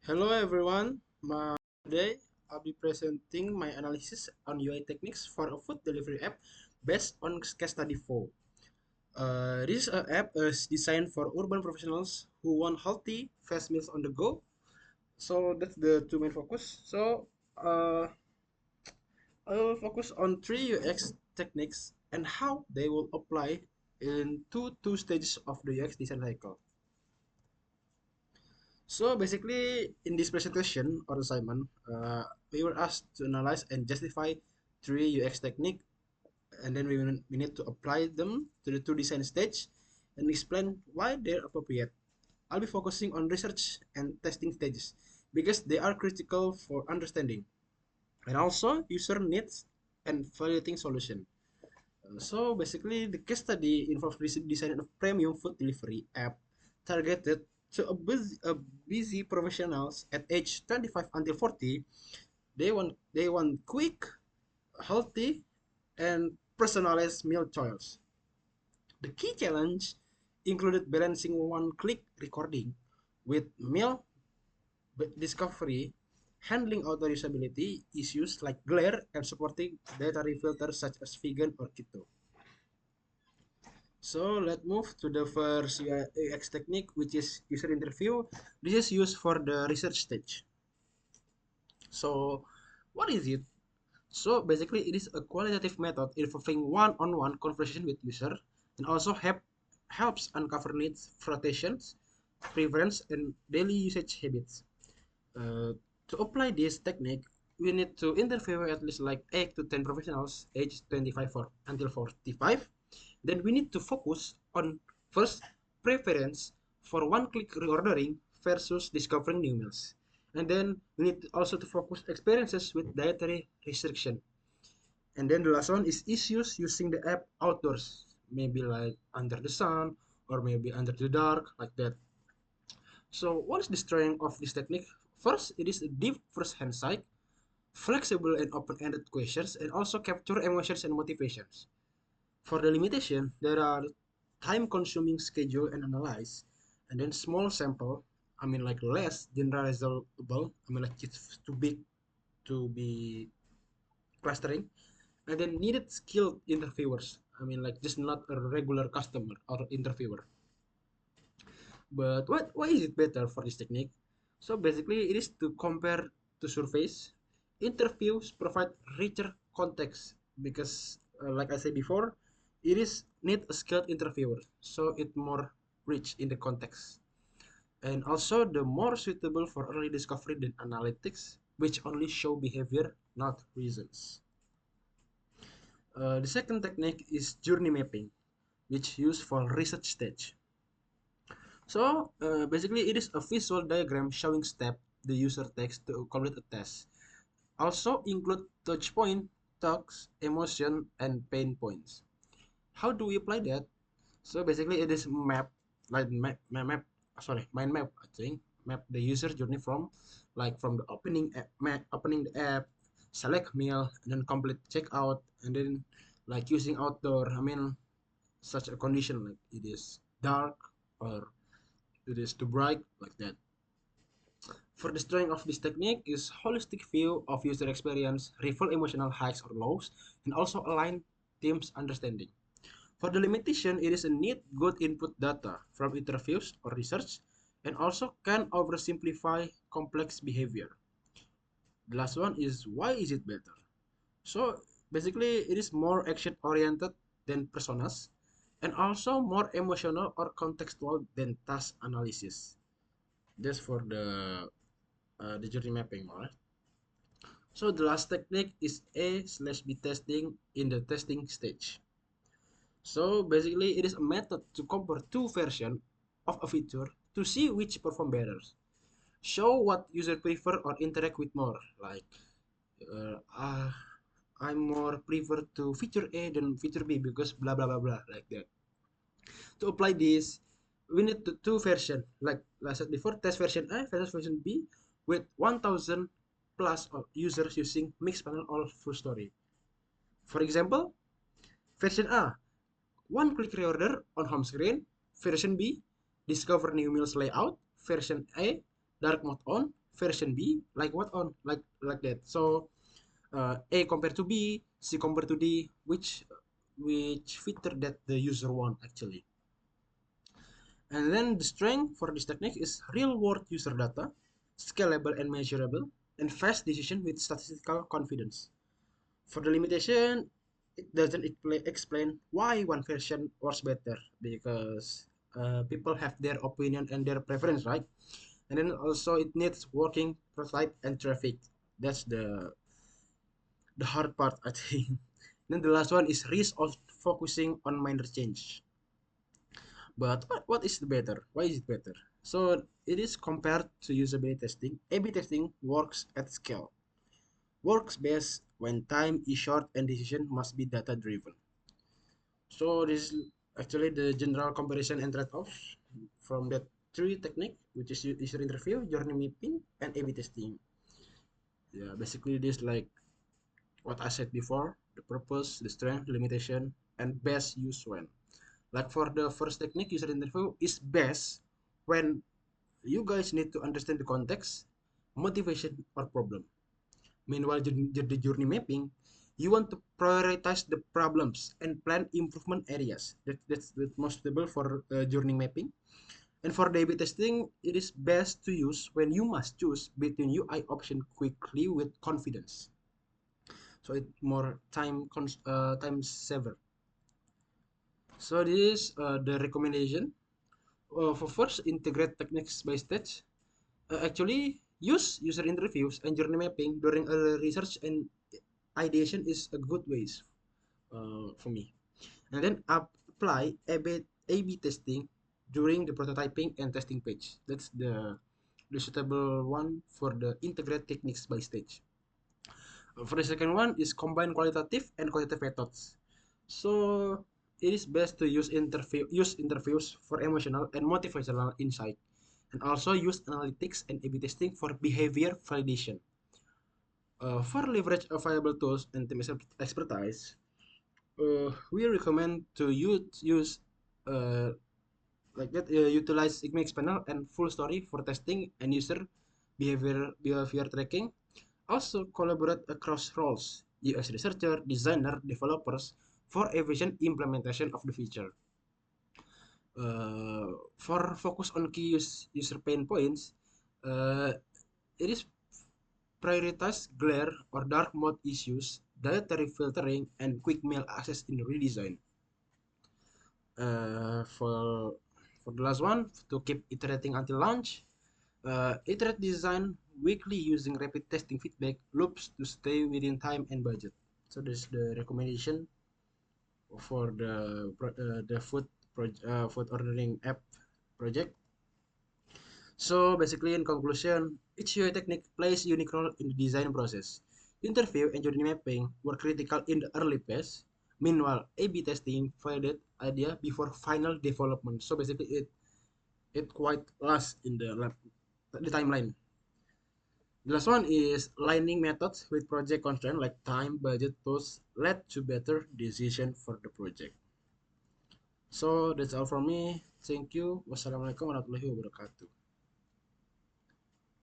Hello everyone. Today I'll be presenting my analysis on UI techniques for a food delivery app based on case study 4. This app is designed for urban professionals who want healthy, fast meals on the go. So that's the two main focus. Uh, I will focus on three UX techniques and how they will apply in two stages of the UX design cycle. So basically, in this presentation or assignment, we were asked to analyze and justify three UX technique, and then we need to apply them to the two design stage and explain why they're appropriate. I'll be focusing on research and testing stages because they are critical for understanding, and also user needs and validating solution. So basically, the case study involves design of premium food delivery app targeted to a busy professionals at age 25 until 40. They want quick, healthy, and personalized meal choice. The key challenge included balancing one-click recording with meal discovery, handling auto-usability issues like glare, and supporting dietary filters such as vegan or keto. So let's move to the first UX technique, which is user interview. This is used for the research stage. So what is it? So basically, it is a qualitative method involving one-on-one conversation with user and also helps uncover needs, frustrations, preference, and daily usage habits. Uh, to apply this technique, we need to interview at least like 8 to 10 professionals aged 25 until 45. Then we need to focus on first preference for one-click reordering versus discovering new meals. And then we need also to focus experiences with dietary restriction. And then the last one is issues using the app outdoors, maybe like under the sun or maybe under the dark, like that. So what is the strength of this technique? First, it is a deep first-hand sight, flexible and open-ended questions, and also capture emotions and motivations. For the limitation, there are time-consuming schedule and analyze, and then small sample. I mean, like less generalizable. I mean, like it's too big to be clustering, and then needed skilled interviewers. I mean, like just not a regular customer or interviewer. But why is it better for this technique? So basically, it is to compare to surveys. Interviews provide richer context because, like I said before, it is need a skilled interviewer, so it more rich in the context, and also the more suitable for early discovery than analytics, which only show behavior, not reasons. The second technique is journey mapping, which used for research stage. So basically, it is a visual diagram showing step the user takes to complete a test. Also include touch point, talks, emotion, and pain points. How do we apply that? So basically, it is map, like mind map. I think map the user journey from, like from the opening the app, select meal, and then complete checkout, and then like using outdoor. I mean, such a condition like it is dark or it is too bright, like that. For the strength of this technique is holistic view of user experience, reveal emotional highs or lows, and also align team's understanding. For the limitation, it is a need good input data from interviews or research, and also can oversimplify complex behavior. The last one is why is it better? So basically, it is more action oriented than personas, and also more emotional or contextual than task analysis. That's for the journey mapping, alright? So the last technique is A/B testing in the testing stage. So basically, it is a method to compare two versions of a feature to see which perform better. Show what user prefer or interact with more. Like, uh, uh, I'm more prefer to feature A than feature B because blah blah blah blah like that. To apply this, we need two version. Like I said before, test version A versus version B with 1,000 plus of users using Mixpanel or full story. For example, version A, one-click reorder on home screen. Version B, discover new meals layout. Version A, dark mode on. version B, like what on like that. So A compared to B, C compared to D, which feature that the user want actually. And then the strength for this technique is real world user data, scalable and measurable, and fast decision with statistical confidence. For the limitation, it doesn't explain why one version works better because people have their opinion and their preference, right? And then also it needs working prototype and traffic. That's the hard part, I think. Then the last one is risk of focusing on minor change. But what is the better? Why is it better? So it is compared to usability testing. A/B testing works at scale. Works best when time is short and decision must be data driven. So this is actually the general comparison and trade-offs from that three technique, which is user interview, journey mapping, and A/B testing. Yeah, basically this like what I said before: the purpose, the strength, limitation, and best use when. Like for the first technique, user interview is best when you guys need to understand the context, motivation, or problem. Meanwhile, the journey mapping, you want to prioritize the problems and plan improvement areas. That's the most suitable for journey mapping. And for the A/B testing, it is best to use when you must choose between UI option quickly with confidence. So it more time saver. So this is the recommendation. For first, integrate techniques by stage. Actually, use user interviews and journey mapping during research and ideation is a good ways for me. And then apply A/B testing during the prototyping and testing page. That's the suitable one for the integrate techniques by stage. For the second one is combine qualitative and quantitative methods. So it is best to use interviews for emotional and motivational insight, and also use analytics and A/B testing for behavior validation. For leverage available tools and team expertise, we recommend to use uh, utilize Sigma panel and full story for testing and user behavior tracking. Also collaborate across roles: UX researcher, designer, developers for efficient implementation of the feature. For focus on key user pain points, uh, it is prioritize glare or dark mode issues, dietary filtering, and quick mail access in redesign. For the last one, to keep iterating until launch, iterate design weekly using rapid testing feedback loops to stay within time and budget. So this is the recommendation for the food ordering app project. So basically, in conclusion, each UI technique plays a unique role in the design process. Interview and journey mapping were critical in the early phase. Meanwhile, A/B testing validate idea before final development. So basically, it quite lasts in the timeline. The last one is lining methods with project constraint like time, budget, tools led to better decision for the project. So that's all from me. Thank you. Wassalamualaikum warahmatullahi wabarakatuh.